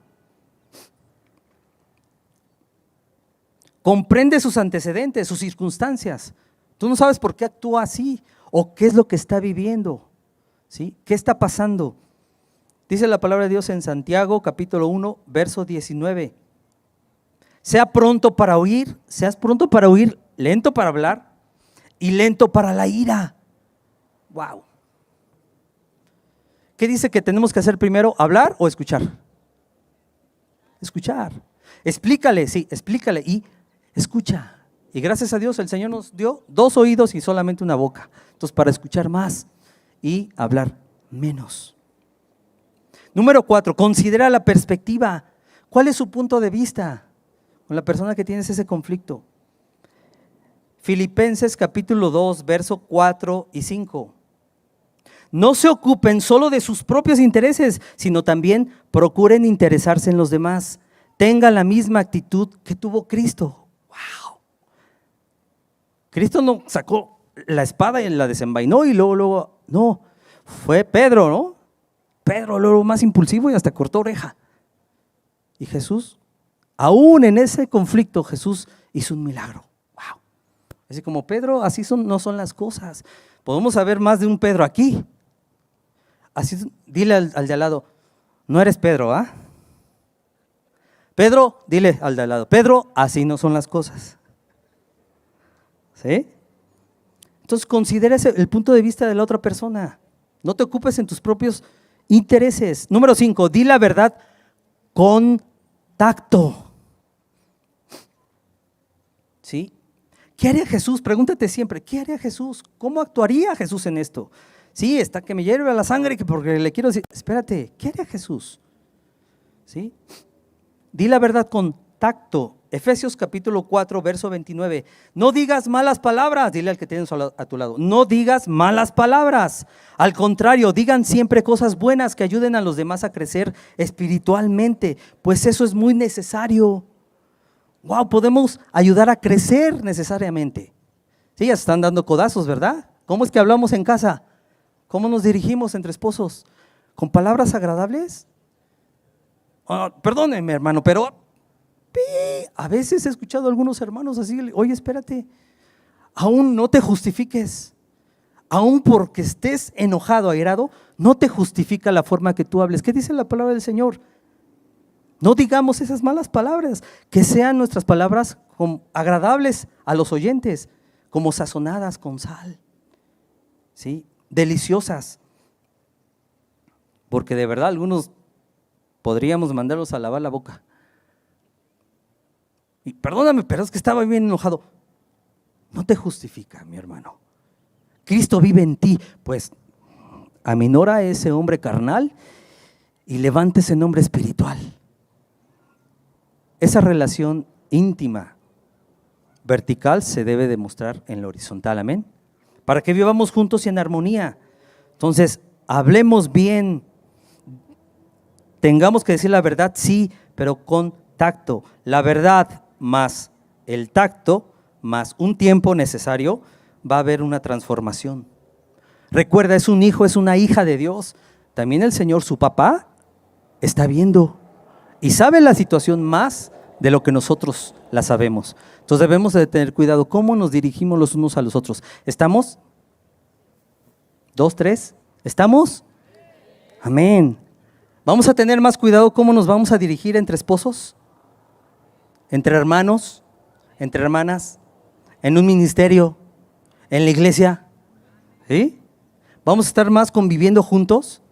A: Comprende sus antecedentes, sus circunstancias. Tú no sabes por qué actúa así o qué es lo que está viviendo, ¿sí? ¿Qué está pasando? Dice la palabra de Dios en Santiago capítulo 1, verso 19. Seas pronto para oír, lento para hablar y lento para la ira. Wow. ¿Qué dice que tenemos que hacer primero? ¿Hablar o escuchar? Escuchar. Explícale y escucha. Y gracias a Dios el Señor nos dio 2 oídos y solamente una boca. Entonces, para escuchar más y hablar menos. Número 4, considera la perspectiva. ¿Cuál es su punto de vista con la persona que tienes ese conflicto? Filipenses capítulo 2, verso 4 y 5. No se ocupen solo de sus propios intereses, sino también procuren interesarse en los demás. Tengan la misma actitud que tuvo Cristo. ¡Wow! Cristo no sacó la espada y la desenvainó y luego, no, fue Pedro, ¿no? Pedro luego más impulsivo y hasta cortó oreja. Y Jesús, aún en ese conflicto, Jesús hizo un milagro. ¡Wow! Así como Pedro, así no son las cosas. Podemos saber más de un Pedro aquí. Así, dile al de al lado, no eres Pedro, ¿ah? Pedro, dile al de al lado, Pedro, así no son las cosas. ¿Sí? Entonces considera el punto de vista de la otra persona. No te ocupes en tus propios intereses. Número 5, di la verdad con tacto. ¿Sí? ¿Qué haría Jesús? Pregúntate siempre, ¿qué haría Jesús? ¿Cómo actuaría Jesús en esto? Sí, está que me hierve la sangre porque le quiero decir, espérate, ¿qué haría Jesús? ¿Sí? Di la verdad con tacto. Efesios capítulo 4, verso 29. No digas malas palabras, dile al que tienes a tu lado, no digas malas palabras. Al contrario, digan siempre cosas buenas que ayuden a los demás a crecer espiritualmente, pues eso es muy necesario. Wow, podemos ayudar a crecer necesariamente. Sí, ya están dando codazos, ¿verdad? ¿Cómo es que hablamos en casa? ¿Cómo nos dirigimos entre esposos? ¿Con palabras agradables? Perdóneme, hermano, pero a veces he escuchado a algunos hermanos así, oye, espérate, aún no te justifiques, aún porque estés enojado, airado, no te justifica la forma que tú hables. ¿Qué dice la palabra del Señor? No digamos esas malas palabras, que sean nuestras palabras agradables a los oyentes, como sazonadas con sal, ¿sí? Deliciosas, porque de verdad algunos podríamos mandarlos a lavar la boca. Y perdóname, pero es que estaba bien enojado. No te justifica, mi hermano. Cristo vive en ti, pues aminora a ese hombre carnal y levante ese hombre espiritual. Esa relación íntima, vertical, se debe demostrar en lo horizontal, amén. Para que vivamos juntos y en armonía. Entonces, hablemos bien, tengamos que decir la verdad, sí, pero con tacto. La verdad más el tacto, más un tiempo necesario, va a haber una transformación. Recuerda, es un hijo, es una hija de Dios. También el Señor, su papá, está viendo y sabe la situación más de lo que nosotros la sabemos. Entonces debemos de tener cuidado cómo nos dirigimos los unos a los otros. ¿Estamos? 2, 3. ¿Estamos? Amén. ¿Vamos a tener más cuidado cómo nos vamos a dirigir entre esposos? ¿Entre hermanos? entre hermanas, en un ministerio, en la iglesia. ¿Sí? Vamos a estar más conviviendo juntos,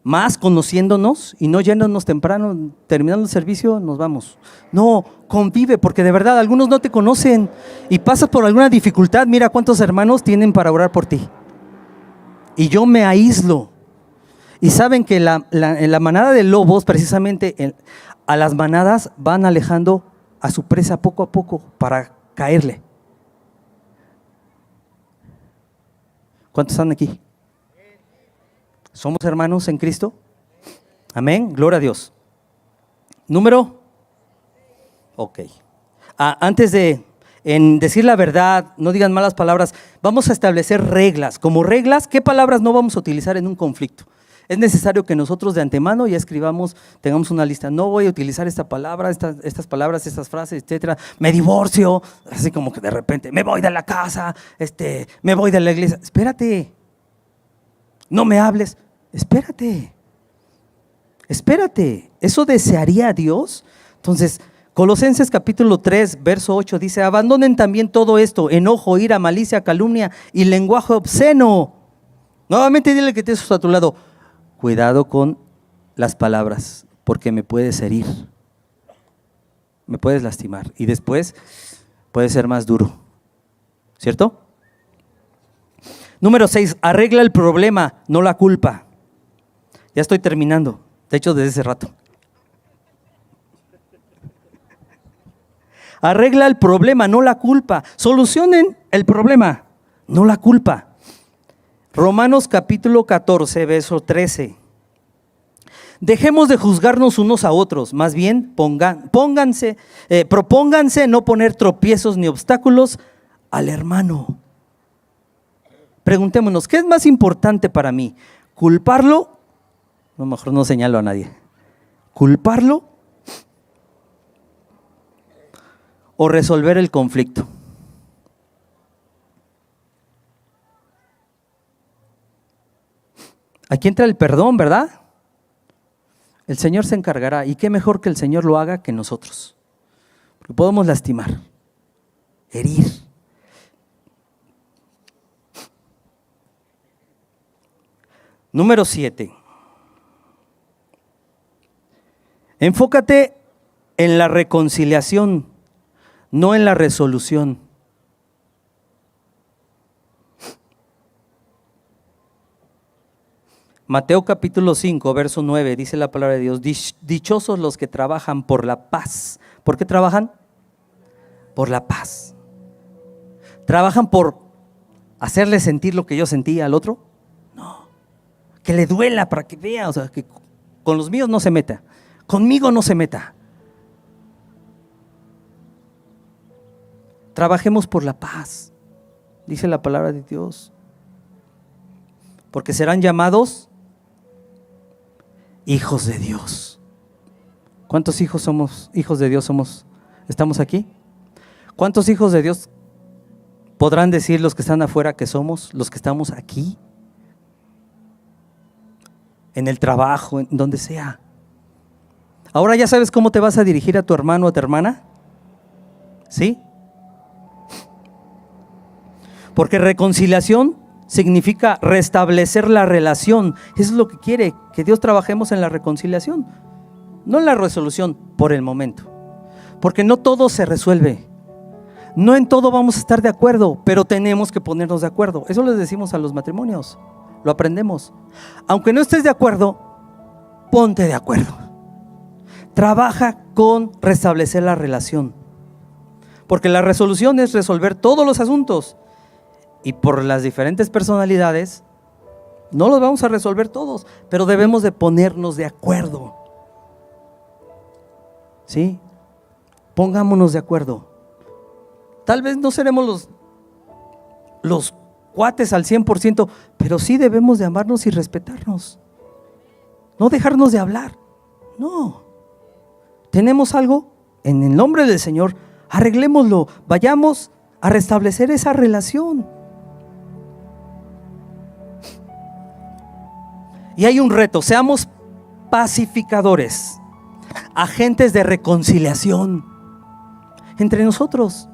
A: más conociéndonos y no yéndonos temprano, terminando el servicio, nos vamos. No, convive, porque de verdad algunos no te conocen y pasas por alguna dificultad. Mira cuántos hermanos tienen para orar por ti. Y yo me aíslo. Y saben que en la manada de lobos, precisamente a las manadas van alejando a su presa poco a poco para caerle. ¿Cuántos están aquí? ¿Somos hermanos en Cristo? Amén, gloria a Dios. Número. Ok. Antes de decir la verdad, no digan malas palabras, vamos a establecer reglas. Como reglas, ¿qué palabras no vamos a utilizar en un conflicto? Es necesario que nosotros de antemano ya escribamos, tengamos una lista. No voy a utilizar esta palabra, estas palabras, estas frases, etcétera. Me divorcio, así como que de repente, me voy de la casa, me voy de la iglesia. Espérate. No me hables. Espérate. ¿Eso desearía a Dios? Entonces, Colosenses capítulo 3, verso 8 dice: abandonen también todo esto, enojo, ira, malicia, calumnia y lenguaje obsceno. Nuevamente dile que tienes a tu lado: cuidado con las palabras, porque me puedes herir, me puedes lastimar y después puede ser más duro, ¿cierto? Número 6, arregla el problema, no la culpa. Ya estoy terminando, de hecho desde hace rato. Arregla el problema, no la culpa. Solucionen el problema, no la culpa. Romanos capítulo 14, verso 13. Dejemos de juzgarnos unos a otros, más bien propónganse no poner tropiezos ni obstáculos al hermano. Preguntémonos, ¿qué es más importante para mí? ¿Culparlo? No, mejor no señalo a nadie. ¿Culparlo o resolver el conflicto? Aquí entra el perdón, ¿verdad? El Señor se encargará, y qué mejor que el Señor lo haga que nosotros, porque podemos lastimar, herir. Número 7. Enfócate en la reconciliación, no en la resolución. Mateo capítulo 5, verso 9, dice la palabra de Dios: dichosos los que trabajan por la paz. ¿Por qué trabajan? Por la paz. ¿Trabajan por hacerle sentir lo que yo sentía al otro? No. Que le duela para que vea, o sea, que con los míos no se meta, conmigo no se meta. Trabajemos por la paz, dice la palabra de Dios, porque serán llamados hijos de Dios. ¿Cuántos hijos somos, hijos de Dios somos? ¿Estamos aquí? ¿Cuántos hijos de Dios podrán decir los que están afuera que somos, los que estamos aquí? En el trabajo, en donde sea. Ahora ya sabes cómo te vas a dirigir a tu hermano o a tu hermana. ¿Sí? Porque reconciliación significa restablecer la relación. Eso es lo que quiere, que Dios trabajemos en la reconciliación, no en la resolución por el momento. Porque no todo se resuelve, no en todo vamos a estar de acuerdo, pero tenemos que ponernos de acuerdo. Eso les decimos a los matrimonios, lo aprendemos. Aunque no estés de acuerdo, ponte de acuerdo. Trabaja con restablecer la relación, porque la resolución es resolver todos los asuntos. Y por las diferentes personalidades, no los vamos a resolver todos, pero debemos de ponernos de acuerdo. ¿Sí? Pongámonos de acuerdo. Tal vez no seremos los cuates al 100%, pero sí debemos de amarnos y respetarnos. No dejarnos de hablar. No. Tenemos algo, en el nombre del Señor, arreglémoslo. Vayamos a restablecer esa relación. Y hay un reto: seamos pacificadores, agentes de reconciliación. entre nosotros.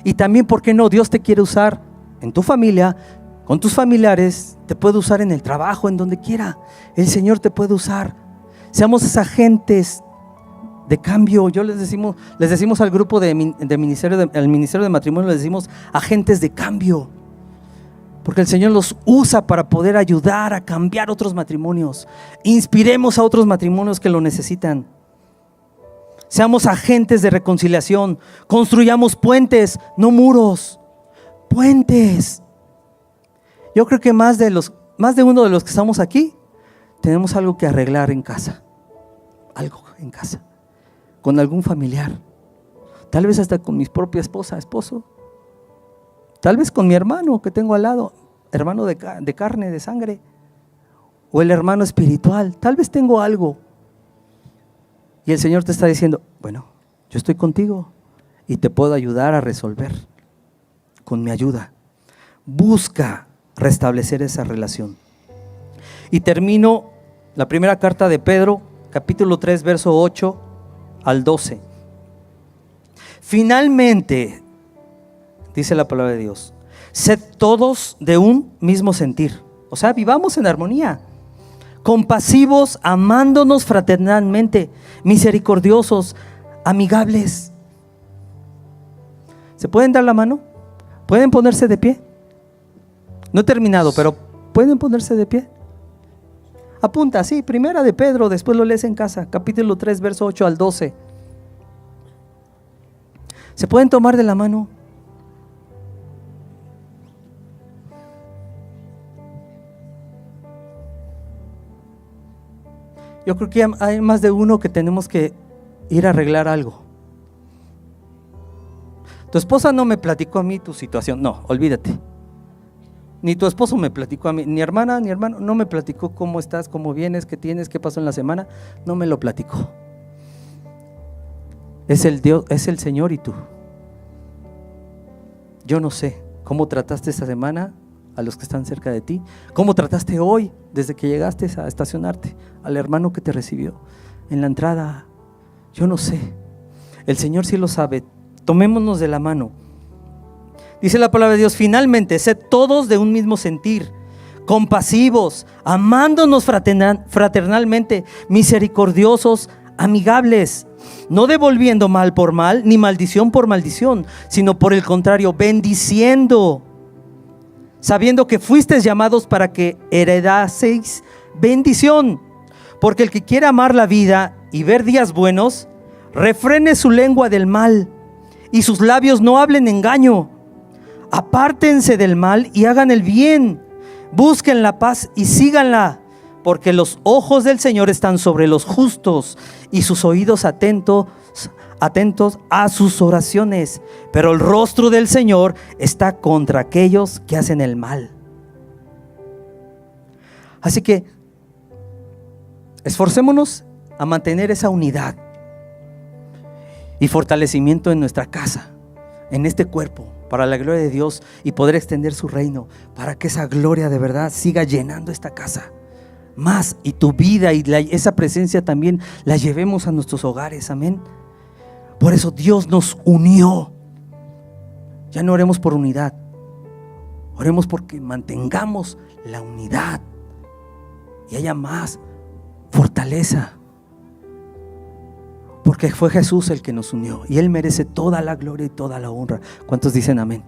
A: Y también, ¿por qué no? Dios te quiere usar en tu familia, con tus familiares, te puede usar en el trabajo, en donde quiera. El Señor te puede usar. Seamos agentes de cambio. Les decimos al grupo al ministerio de matrimonio, les decimos agentes de cambio. Porque el Señor los usa para poder ayudar a cambiar otros matrimonios. Inspiremos a otros matrimonios que lo necesitan. Seamos agentes de reconciliación. Construyamos puentes, no muros. Puentes. Yo creo que más de uno de los que estamos aquí tenemos algo que arreglar en casa. Algo en casa. Con algún familiar. Tal vez hasta con mi propia esposa, esposo. Tal vez con mi hermano que tengo al lado, hermano de carne, de sangre, o el hermano espiritual. Tal vez tengo algo. Y el Señor te está diciendo, bueno, yo estoy contigo y te puedo ayudar a resolver con mi ayuda. Busca restablecer esa relación. Y termino la primera carta de Pedro, capítulo 3, verso 8 al 12. Finalmente, dice la palabra de Dios, sed todos de un mismo sentir. O sea, vivamos en armonía, compasivos, amándonos fraternalmente, misericordiosos, amigables. ¿Se pueden dar la mano? ¿Pueden ponerse de pie? No he terminado, pero ¿pueden ponerse de pie? Apunta, sí, primera de Pedro, después lo lees en casa, capítulo 3, verso 8 al 12. ¿Se pueden tomar de la mano? Yo creo que hay más de uno que tenemos que ir a arreglar algo. Tu esposa no me platicó a mí tu situación, no, olvídate. Ni tu esposo me platicó a mí, ni hermana, ni hermano, no me platicó cómo estás, cómo vienes, qué tienes, qué pasó en la semana, no me lo platicó. Es el Dios, es el Señor y tú. Yo no sé cómo trataste esta semana a los que están cerca de ti, cómo trataste hoy desde que llegaste a estacionarte, al hermano que te recibió en la entrada. Yo no sé, el Señor sí lo sabe. Tomémonos de la mano. Dice la palabra de Dios, finalmente, sed todos de un mismo sentir, compasivos, amándonos fraternalmente, misericordiosos, amigables, no devolviendo mal por mal, ni maldición por maldición, sino por el contrario, bendiciendo, sabiendo que fuisteis llamados para que heredaseis bendición. Porque el que quiera amar la vida y ver días buenos, refrene su lengua del mal y sus labios no hablen engaño. Apártense del mal y hagan el bien, busquen la paz y síganla, porque los ojos del Señor están sobre los justos y sus oídos atentos a sus oraciones, pero el rostro del Señor está contra aquellos que hacen el mal. Así que esforcémonos a mantener esa unidad y fortalecimiento en nuestra casa, en este cuerpo, para la gloria de Dios y poder extender su reino, para que esa gloria de verdad siga llenando esta casa más, y tu vida y esa presencia también la llevemos a nuestros hogares. Amén. Por eso Dios nos unió. Ya no oremos por unidad, oremos porque mantengamos la unidad y haya más fortaleza, porque fue Jesús el que nos unió y Él merece toda la gloria y toda la honra. ¿Cuántos dicen amén?